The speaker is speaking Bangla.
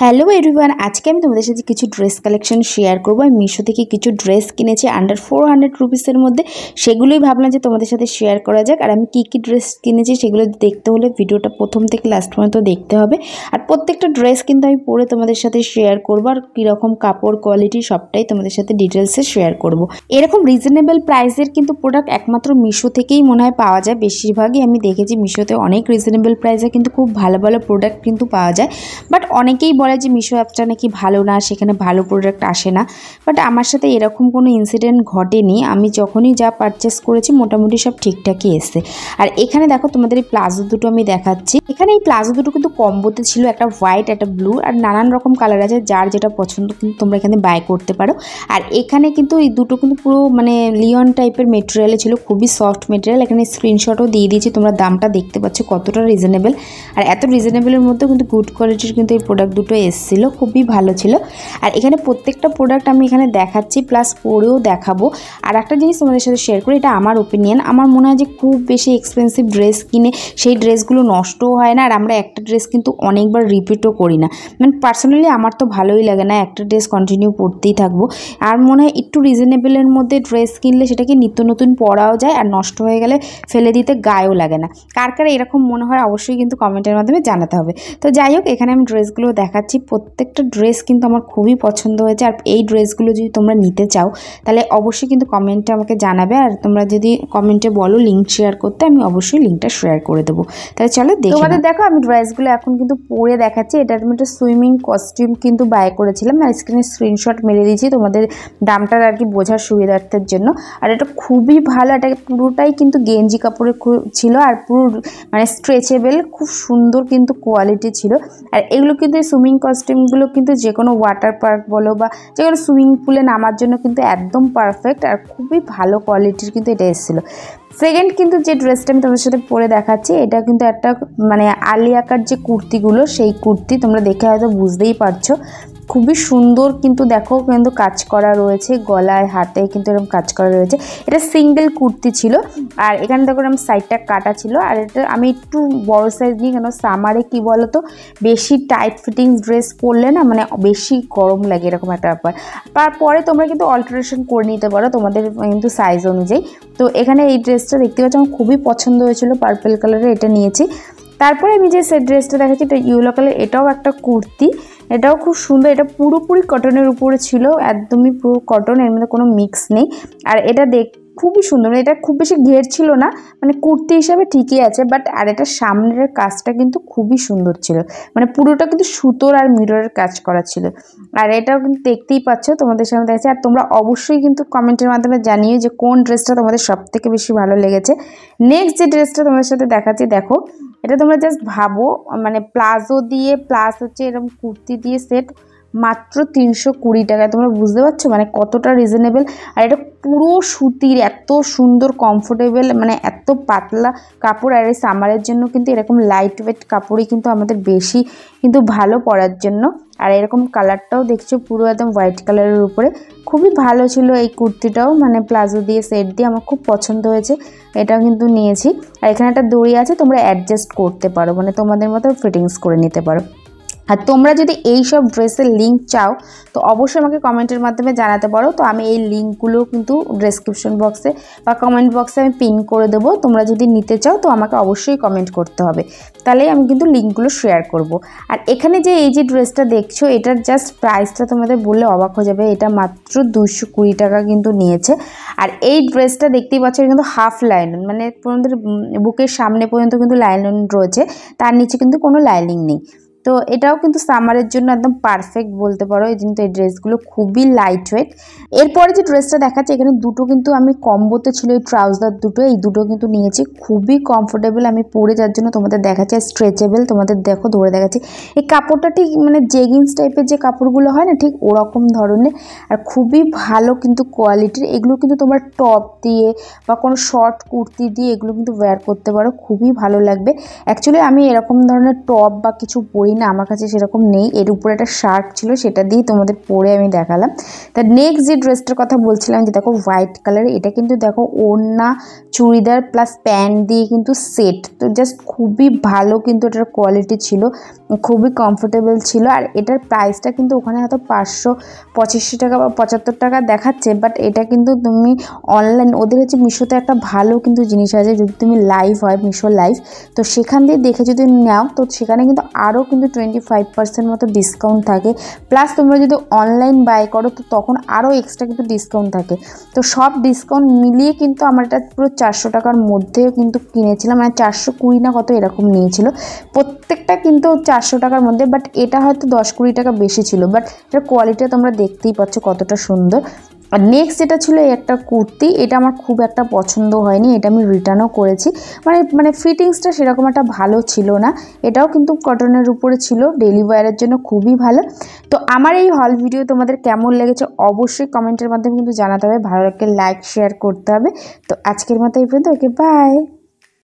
হ্যালো এভরিওয়ান, আজকে আমি তোমাদের সাথে কিছু ড্রেস কালেকশন শেয়ার করবো। আমি মিশো থেকে কিছু ড্রেস কিনেছি আন্ডার 400 রুপিসের মধ্যে। সেগুলোই ভাবলাম যে তোমাদের সাথে শেয়ার করা যাক। আর আমি কী ড্রেস কিনেছি সেগুলো দেখতে হলে ভিডিওটা প্রথম থেকে লাস্ট পর্যন্ত দেখতে হবে। আর প্রত্যেকটা ড্রেস কিন্তু আমি পরে তোমাদের সাথে শেয়ার করবো, আর কীরকম কাপড় কোয়ালিটি সবটাই তোমাদের সাথে ডিটেলসে শেয়ার করব। এরকম রিজনেবল প্রাইসের কিন্তু প্রোডাক্ট একমাত্র মিশো থেকেই মনে হয় পাওয়া যায়। বেশিরভাগই আমি দেখেছি মিশোতে অনেক রিজনেবল প্রাইসে কিন্তু খুব ভালো ভালো প্রোডাক্ট কিন্তু পাওয়া যায়। বাট অনেকেই বলে যে মিশো অ্যাপটা নাকি ভালো না, সেখানে ভালো প্রোডাক্ট আসে না। বাট আমার সাথে এরকম কোনো ইনসিডেন্ট ঘটেনি। আমি যখনই যা পারচেস করেছি মোটামুটি সব ঠিকঠাকই এসছে। আর এখানে দেখো তোমাদের এই প্লাজো দুটো আমি দেখাচ্ছি। এখানে এই প্লাজো দুটো কিন্তু কম্বোতে ছিল, একটা হোয়াইট একটা ব্লু, আর নানান রকম কালার আছে। যার যেটা পছন্দ কিন্তু তোমরা এখানে বাই করতে পারো। আর এখানে কিন্তু এই দুটো কিন্তু পুরো মানে লিওন টাইপের মেটেরিয়ালে ছিল, খুবই সফট মেটেরিয়াল। এখানে স্ক্রিনশটও দিয়ে দিয়েছি, তোমরা দামটা দেখতে পাচ্ছ কতটা রিজনেবল। আর এত রিজনেবলের মধ্যেও কিন্তু গুড কোয়ালিটির কিন্তু এই প্রোডাক্ট দুটো এসেছিল, খুবই ভালো ছিল। আর এখানে প্রত্যেকটা প্রোডাক্ট আমি এখানে দেখাচ্ছি, প্লাস পরেও দেখাবো। আর একটা জিনিস তোমাদের সাথে শেয়ার করি, এটা আমার ওপিনিয়ন। আমার মনে হয় যে খুব বেশি এক্সপেন্সিভ ড্রেস কিনে সেই ড্রেসগুলো নষ্টও হয় না, আর আমরা একটা ড্রেস কিন্তু অনেকবার রিপিটও করি না। মানে পার্সোনালি আমার তো ভালোই লাগে না, একটা ড্রেস কন্টিনিউ পরতেই থাকবো। আর মনে হয় একটু রিজনেবলের মধ্যে ড্রেস কিনলে সেটাকে নিত্য নতুন পরাও যায়, আর নষ্ট হয়ে গেলে ফেলে দিতে গায়েও লাগে না। কার কার এরকম মনে হয় অবশ্যই কিন্তু কমেন্টের মাধ্যমে জানাতে হবে। তো যাই হোক, এখানে আমি ড্রেসগুলো দেখাচ্ছি। প্রত্যেকটা ড্রেস কিন্তু আমার খুবই পছন্দ হয়েছে। আর এই ড্রেসগুলো যদি তোমরা নিতে চাও তাহলে অবশ্যই কিন্তু কমেন্টে আমাকে জানাবে। আর তোমরা যদি কমেন্টে বলো লিঙ্ক শেয়ার করতে, আমি অবশ্যই লিঙ্কটা শেয়ার করে দেবো। তাহলে চলো দেখো। তোমাদের দেখো আমি ড্রেসগুলো এখন কিন্তু পরে দেখাচ্ছি। এটা আমি একটা সুইমিং কস্টিউম কিন্তু বাই করেছিলাম, আর স্ক্রিনে স্ক্রিনশট মেরে দিয়েছি তোমাদের দামটার আর কি বোঝার সুবিধার্থের জন্য। আর এটা খুবই ভালো, এটা পুরোটাই কিন্তু গেঞ্জি কাপড়ের ছিল, আর পুরো মানে স্ট্রেচেবল, খুব সুন্দর কিন্তু কোয়ালিটি ছিল। আর এগুলো কিন্তু সুইমিং কস্টিউমগুলো কিন্তু যে কোনো ওয়াটার পার্ক বলো বা যে কোনো সুইমিং পুলে নামার জন্য কিন্তু একদম পারফেক্ট, আর খুবই ভালো কোয়ালিটির কিন্তু এটা এসেছিলো। সেকেন্ড কিন্তু যে ড্রেসটা আমি তোমাদের সাথে পরে দেখাচ্ছি, এটা কিন্তু একটা মানে আলিয়াকার যে কুর্তিগুলো, সেই কুর্তি তোমরা দেখে হয়তো বুঝতেই পারছো। খুবই সুন্দর কিন্তু দেখো, কিন্তু কাজ করা রয়েছে, গলায় হাতে কিন্তু এরকম কাজ করা রয়েছে। এটা সিঙ্গেল কুর্তি ছিল, আর এখানে দেখো এরকম সাইডটা কাটা ছিল। আর এটা আমি একটু বড় সাইজ নিই, কেন সামারে কি বলো তো, বেশি টাইট ফিটিংস ড্রেস পরলে না মানে বেশি গরম লাগে, এরকম একটা ব্যাপার। তারপরে তোমরা কিন্তু অল্টারেশন করে নিতে পারো তোমাদের কিন্তু সাইজ অনুযায়ী। তো এখানে এই ড্রেসটা দেখতে পাচ্ছ আমার খুবই পছন্দ হয়েছিল, পার্পল কালারের এটা নিয়েছি। তারপরে আমি যে ড্রেসটা দেখাচ্ছি এটা ইয়েলো কালার, এটাও একটা কুর্তি, এটাও খুব সুন্দর। এটা পুরোপুরি কটনের উপরে ছিল, একদমই পুরো কটন, এর মধ্যে কোনো মিক্স নেই। আর এটা খুবই সুন্দর, এটা খুব বেশি ঘের ছিল না, মানে কুর্তি হিসাবে ঠিকই আছে। বাট আর এটা সামনের কাজটা কিন্তু খুবই সুন্দর ছিল, মানে পুরোটা কিন্তু সুতোর আর মিররের কাজ করা ছিল। আর এটাও কিন্তু দেখতেই পাচ্ছ তোমাদের সামনে দেখছি। আর তোমরা অবশ্যই কিন্তু কমেন্টের মাধ্যমে জানিয়ে যে কোন ড্রেসটা তোমাদের সব থেকে বেশি ভালো লেগেছে। নেক্সট যে ড্রেসটা তোমাদের সাথে দেখাচ্ছি, দেখো এটা তোমরা জাস্ট ভাবো, মানে প্লাজো দিয়ে প্লাস হচ্ছে এরকম কুর্তি দিয়ে সেট, মাত্র 320 টাকায়। তোমরা বুঝতে পারছো মানে কতটা রিজনেবল। আর এটা পুরো সুতির, এত সুন্দর কমফোর্টেবল, মানে এত পাতলা কাপড়। আর এই সামারের জন্য কিন্তু এরকম লাইট ওয়েট কাপড়ই কিন্তু আমাদের বেশি কিন্তু ভালো পরার জন্য। আর এরকম কালারটাও দেখছো পুরো একদম হোয়াইট কালারের উপরে, খুবই ভালো ছিল এই কুর্তিটাও, মানে প্লাজো দিয়ে সেট দিয়ে আমার খুব পছন্দ হয়েছে। এটাও কিন্তু নিয়েছি। আর এখানে একটা দড়ি আছে, তোমরা অ্যাডজাস্ট করতে পারো, মানে তোমাদের মতো ফিটিংস করে নিতে পারো। আর তোমরা যদি এই সব ড্রেসের লিঙ্ক চাও তো অবশ্যই আমাকে কমেন্টের মাধ্যমে জানাতে পারো। তো আমি এই লিঙ্কগুলো কিন্তু ডেসক্রিপশন বক্সে বা কমেন্ট বক্সে আমি পিন করে দেবো। তোমরা যদি নিতে চাও তো আমাকে অবশ্যই কমেন্ট করতে হবে, তাহলেই আমি কিন্তু লিঙ্কগুলো শেয়ার করব। আর এখানে যে এই যে ড্রেসটা দেখছো, এটার জাস্ট প্রাইসটা তোমাদের বললে অবাক হয়ে যাবে। এটা মাত্র 220 টাকা কিন্তু নিয়েছে। আর এই ড্রেসটা দেখতেই পাচ্ছ কিন্তু হাফ লাইলন, মানে তোমাদের বুকের সামনে পর্যন্ত কিন্তু লাইলন রয়েছে, তার নিচে কিন্তু কোনো লাইনিং নেই। তো এটাও কিন্তু সামারের জন্য একদম পারফেক্ট বলতে পারো। এই কিন্তু এই ড্রেসগুলো খুবই লাইট ওয়েট। এরপরে যে ড্রেসটা দেখাচ্ছে, এখানে দুটো কিন্তু আমি কম্বোতে ছিল, এই ট্রাউজার দুটো, এই দুটো কিন্তু নিয়েছি। খুবই কমফোর্টেবল, আমি পরে যার জন্য তোমাদের দেখাচ্ছি, স্ট্রেচেবল, তোমাদের দেখো ধরে দেখাচ্ছি। এই কাপড়টা ঠিক মানে জেগিংস টাইপের যে কাপড়গুলো হয় না, ঠিক ওরকম ধরনের, আর খুবই ভালো কিন্তু কোয়ালিটির। এগুলো কিন্তু তোমার টপ দিয়ে বা কোনো শর্ট কুর্তি দিয়ে এগুলো কিন্তু ওয়্যার করতে পারো, খুবই ভালো লাগবে। অ্যাকচুয়ালি আমি এরকম ধরনের টপ বা কিছু পরি না, আমার কাছে সেরকম নেই। এর উপরে একটা শার্ট ছিল, সেটা দিয়ে তোমাদের পরে আমি দেখালাম। তা নেক্সট যে ড্রেসটার কথা বলছিলাম যে দেখো হোয়াইট কালার, এটা কিন্তু দেখো ওড়না চুড়িদার প্লাস প্যান্ট দিয়ে কিন্তু সেট, তো জাস্ট খুবই ভালো কিন্তু এটার কোয়ালিটি ছিল, খুবই কমফোর্টেবল ছিল। আর এটার প্রাইসটা কিন্তু ওখানে হয়তো 585 টাকা বা 75 টাকা দেখাচ্ছে, বাট এটা কিন্তু তুমি অনলাইন ওদের হচ্ছে মিশোতে একটা ভালো কিন্তু জিনিস আছে, যদি তুমি লাইভ হয় মিশো লাইভ, তো সেখান দিয়ে দেখে যদি নাও তো সেখানে কিন্তু আরও কিন্তু 25% মতো ডিসকাউন্ট থাকে। প্লাস তোমরা যদি অনলাইন বাই করো তো তখন আরও এক্সট্রা কিন্তু ডিসকাউন্ট থাকে। তো সব ডিসকাউন্ট মিলিয়ে কিন্তু আমার এটা পুরো 400 টাকার মধ্যেও কিন্তু কিনেছিলাম, মানে 420 না কত এরকম নিয়েছিল প্রত্যেকটা কিন্তু 400 টাকার মধ্যে। বাট এটা হয়তো 10-20 টাকা বেশি ছিল, বাট এটার কোয়ালিটি তোমরা দেখতেই পাচ্ছ কতটা সুন্দর। আর নেক্সট যেটা ছিল এই একটা কুর্তি, এটা আমার খুব একটা পছন্দ হয়নি, এটা আমি রিটার্নও করেছি। মানে ফিটিংসটা সেরকম একটা ভালো ছিল না। এটাও কিন্তু কটনের উপরে ছিল, ডেলি ওয়্যারের জন্য খুবই ভালো। তো আমার এই হল ভিডিও তোমাদের কেমন লেগেছে অবশ্যই কমেন্টের মাধ্যমে কিন্তু জানাতে হবে, ভালো লাগলে লাইক শেয়ার করতে হবে। তো আজকের মতো এই পর্যন্ত, ওকে বাই।